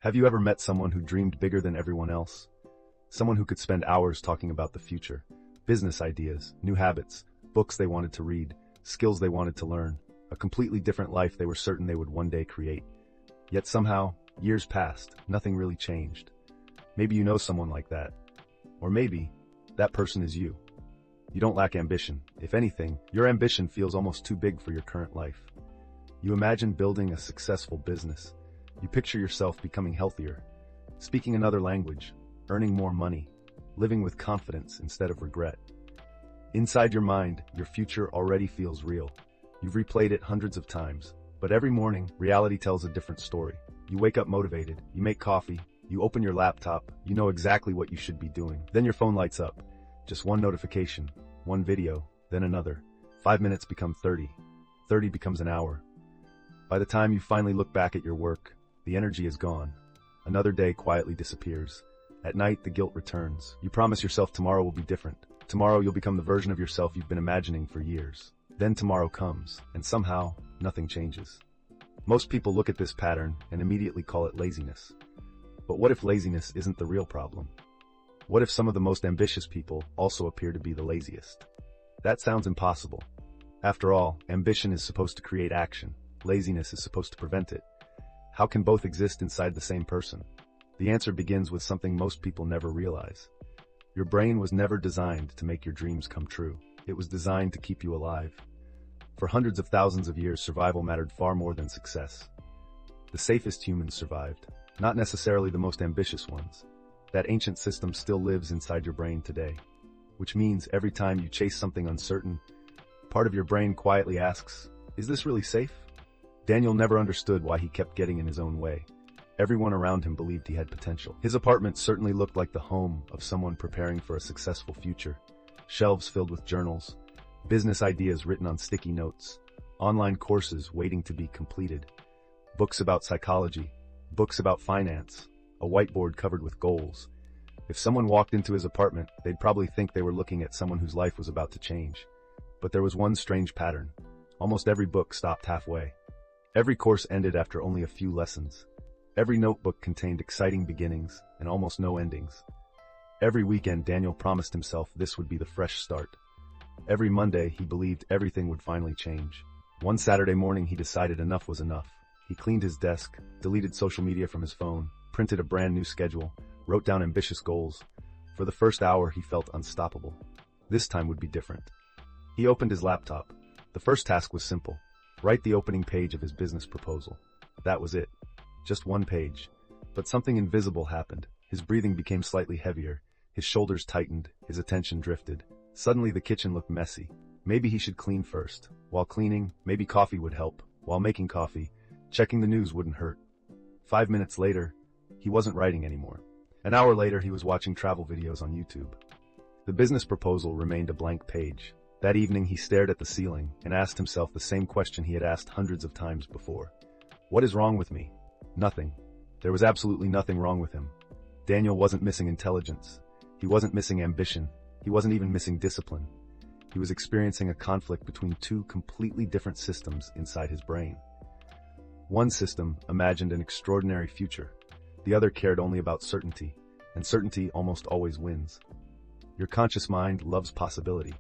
Have you ever met someone who dreamed bigger than everyone else? Someone who could spend hours talking about the future, business ideas, new habits, books they wanted to read, skills they wanted to learn, a completely different life they were certain they would one day create. Yet somehow, years passed, nothing really changed. Maybe you know someone like that. Or maybe, that person is you. You don't lack ambition. If anything, your ambition feels almost too big for your current life. You imagine building a successful business. You picture yourself becoming healthier, speaking another language, earning more money, living with confidence instead of regret. Inside your mind, your future already feels real. You've replayed it hundreds of times, but every morning, reality tells a different story. You wake up motivated, you make coffee, you open your laptop, you know exactly what you should be doing. Then your phone lights up. Just one notification, one video, then another. 5 minutes become 30. 30 becomes an hour. By the time you finally look back at your work, the energy is gone. Another day quietly disappears. At night, the guilt returns. You promise yourself tomorrow will be different. Tomorrow you'll become the version of yourself you've been imagining for years. Then tomorrow comes, and somehow, nothing changes. Most people look at this pattern and immediately call it laziness. But what if laziness isn't the real problem? What if some of the most ambitious people also appear to be the laziest? That sounds impossible. After all, ambition is supposed to create action. Laziness is supposed to prevent it. How can both exist inside the same person? The answer begins with something most people never realize. Your brain was never designed to make your dreams come true. It was designed to keep you alive. For hundreds of thousands of years, survival mattered far more than success. The safest humans survived, not necessarily the most ambitious ones. That ancient system still lives inside your brain today, which means every time you chase something uncertain, part of your brain quietly asks, is this really safe? Daniel never understood why he kept getting in his own way. Everyone around him believed he had potential. His apartment certainly looked like the home of someone preparing for a successful future. Shelves filled with journals, business ideas written on sticky notes, online courses waiting to be completed, books about psychology, books about finance, a whiteboard covered with goals. If someone walked into his apartment, they'd probably think they were looking at someone whose life was about to change. But there was one strange pattern. Almost every book stopped halfway. Every course ended after only a few lessons. Every notebook contained exciting beginnings and almost no endings. Every weekend, Daniel promised himself this would be the fresh start. Every Monday, he believed everything would finally change. One Saturday morning, he decided enough was enough. He cleaned his desk, deleted social media from his phone, printed a brand new schedule, wrote down ambitious goals. For the first hour, he felt unstoppable. This time would be different. He opened his laptop. The first task was simple. Write the opening page of his business proposal. That was it. Just one page. But something invisible happened. His breathing became slightly heavier. His shoulders tightened. His attention drifted. Suddenly the kitchen looked messy. Maybe he should clean first. While cleaning, maybe coffee would help. While making coffee, checking the news wouldn't hurt. 5 minutes later, he wasn't writing anymore. An hour later, he was watching travel videos on YouTube. The business proposal remained a blank page. That evening, he stared at the ceiling and asked himself the same question he had asked hundreds of times before. What is wrong with me? Nothing. There was absolutely nothing wrong with him. Daniel wasn't missing intelligence. He wasn't missing ambition. He wasn't even missing discipline. He was experiencing a conflict between two completely different systems inside his brain. One system imagined an extraordinary future. The other cared only about certainty, and certainty almost always wins. Your conscious mind loves possibility.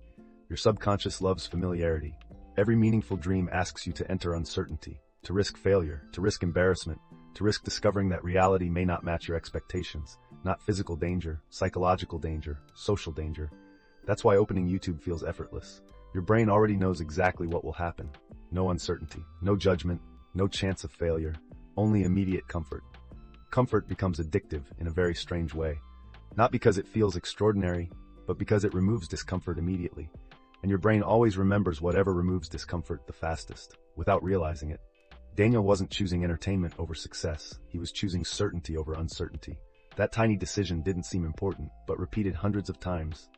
Your subconscious loves familiarity. Every meaningful dream asks you to enter uncertainty, to risk failure, to risk embarrassment, to risk discovering that reality may not match your expectations. Not physical danger, psychological danger, social danger. That's why opening YouTube feels effortless. Your brain already knows exactly what will happen. No uncertainty, no judgment, no chance of failure, only immediate comfort. Comfort becomes addictive in a very strange way. Not because it feels extraordinary, but because it removes discomfort immediately. And your brain always remembers whatever removes discomfort the fastest, without realizing it. Daniel wasn't choosing entertainment over success. He was choosing certainty over uncertainty. That tiny decision didn't seem important, but repeated hundreds of times,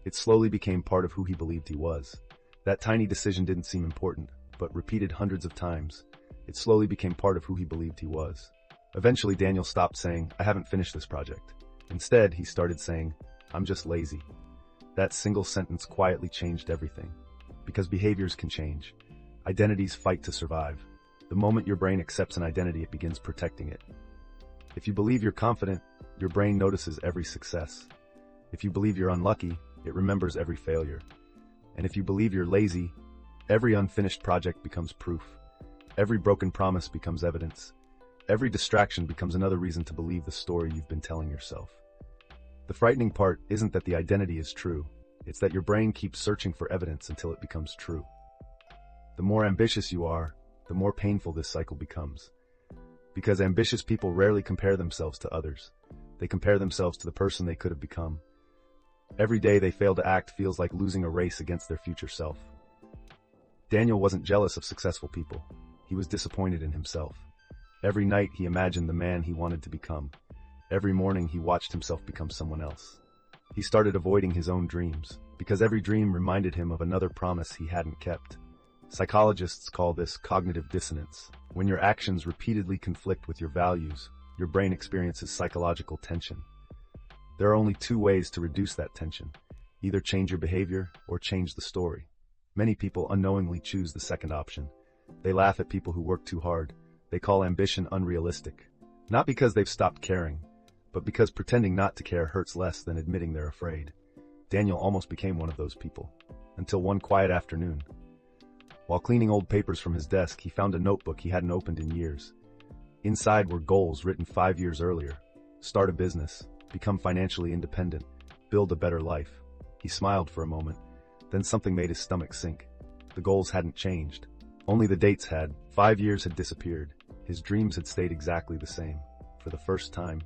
it slowly became part of who he believed he was. That tiny decision didn't seem important, but repeated hundreds of times, it slowly became part of who he believed he was. Eventually, Daniel stopped saying, I haven't finished this project. Instead, he started saying, I'm just lazy. That single sentence quietly changed everything. Because behaviors can change. Identities fight to survive. The moment your brain accepts an identity, it begins protecting it. If you believe you're confident, your brain notices every success. If you believe you're unlucky, it remembers every failure. And if you believe you're lazy, every unfinished project becomes proof. Every broken promise becomes evidence. Every distraction becomes another reason to believe the story you've been telling yourself. The frightening part isn't that the identity is true, it's that your brain keeps searching for evidence until it becomes true. The more ambitious you are, the more painful this cycle becomes. Because ambitious people rarely compare themselves to others. They compare themselves to the person they could have become. Every day they fail to act feels like losing a race against their future self. Daniel wasn't jealous of successful people. He was disappointed in himself. Every night he imagined the man he wanted to become. Every morning he watched himself become someone else. He started avoiding his own dreams, because every dream reminded him of another promise he hadn't kept. Psychologists call this cognitive dissonance. When your actions repeatedly conflict with your values, your brain experiences psychological tension. There are only two ways to reduce that tension. Either change your behavior or change the story. Many people unknowingly choose the second option. They laugh at people who work too hard. They call ambition unrealistic. Not because they've stopped caring, but because pretending not to care hurts less than admitting they're afraid. Daniel almost became one of those people. Until one quiet afternoon. While cleaning old papers from his desk, he found a notebook he hadn't opened in years. Inside were goals written 5 years earlier. Start a business, become financially independent, build a better life. He smiled for a moment, then something made his stomach sink. The goals hadn't changed. Only the dates had. 5 years had disappeared. His dreams had stayed exactly the same. For the first time,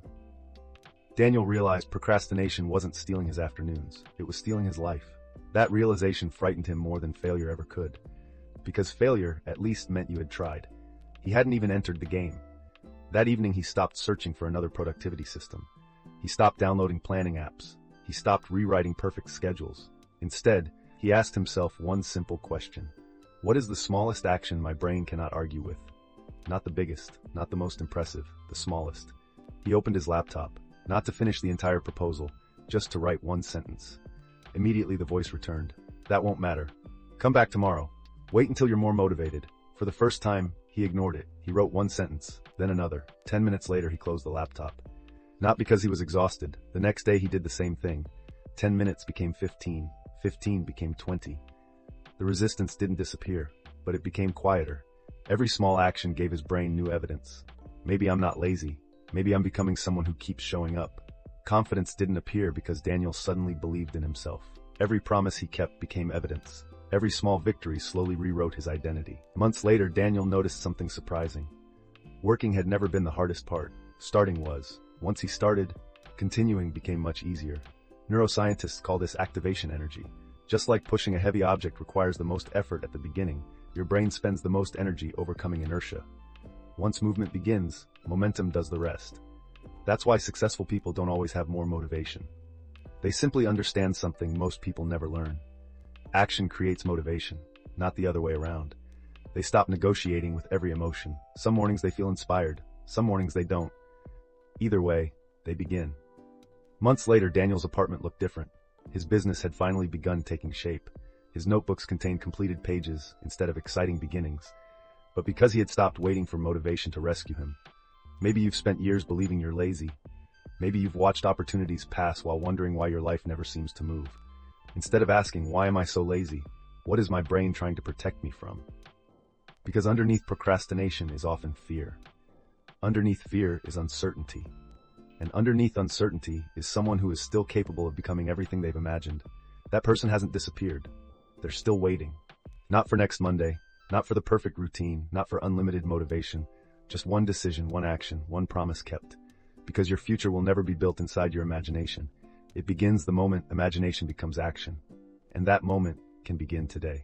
Daniel realized procrastination wasn't stealing his afternoons. It was stealing his life. That realization frightened him more than failure ever could. Because failure, at least, meant you had tried. He hadn't even entered the game. That evening he stopped searching for another productivity system. He stopped downloading planning apps. He stopped rewriting perfect schedules. Instead, he asked himself one simple question. What is the smallest action my brain cannot argue with? Not the biggest, not the most impressive, the smallest. He opened his laptop, not to finish the entire proposal, just to write one sentence. Immediately the voice returned. That won't matter. Come back tomorrow. Wait until you're more motivated. For the first time, he ignored it. He wrote one sentence, then another. 10 minutes later, he closed the laptop. Not because he was exhausted. The next day he did the same thing. 10 minutes became 15. 15 became 20. The resistance didn't disappear, but it became quieter. Every small action gave his brain new evidence. Maybe I'm not lazy. Maybe I'm becoming someone who keeps showing up. Confidence didn't appear because Daniel suddenly believed in himself. Every promise he kept became evidence. Every small victory slowly rewrote his identity. Months later, Daniel noticed something surprising. Working had never been the hardest part. Starting was. Once he started, continuing became much easier. Neuroscientists call this activation energy. Just like pushing a heavy object requires the most effort at the beginning, your brain spends the most energy overcoming inertia. Once movement begins, momentum does the rest. That's why successful people don't always have more motivation. They simply understand something most people never learn. Action creates motivation, not the other way around. They stop negotiating with every emotion. Some mornings they feel inspired, some mornings they don't. Either way, they begin. Months later, Daniel's apartment looked different. His business had finally begun taking shape. His notebooks contained completed pages instead of exciting beginnings. But because he had stopped waiting for motivation to rescue him. Maybe you've spent years believing you're lazy. Maybe you've watched opportunities pass while wondering why your life never seems to move. Instead of asking, why am I so lazy? What is my brain trying to protect me from? Because underneath procrastination is often fear. Underneath fear is uncertainty. And underneath uncertainty is someone who is still capable of becoming everything they've imagined. That person hasn't disappeared. They're still waiting. Not for next Monday, not for the perfect routine, not for unlimited motivation. Just one decision, one action, one promise kept. Because your future will never be built inside your imagination. It begins the moment imagination becomes action. And that moment can begin today.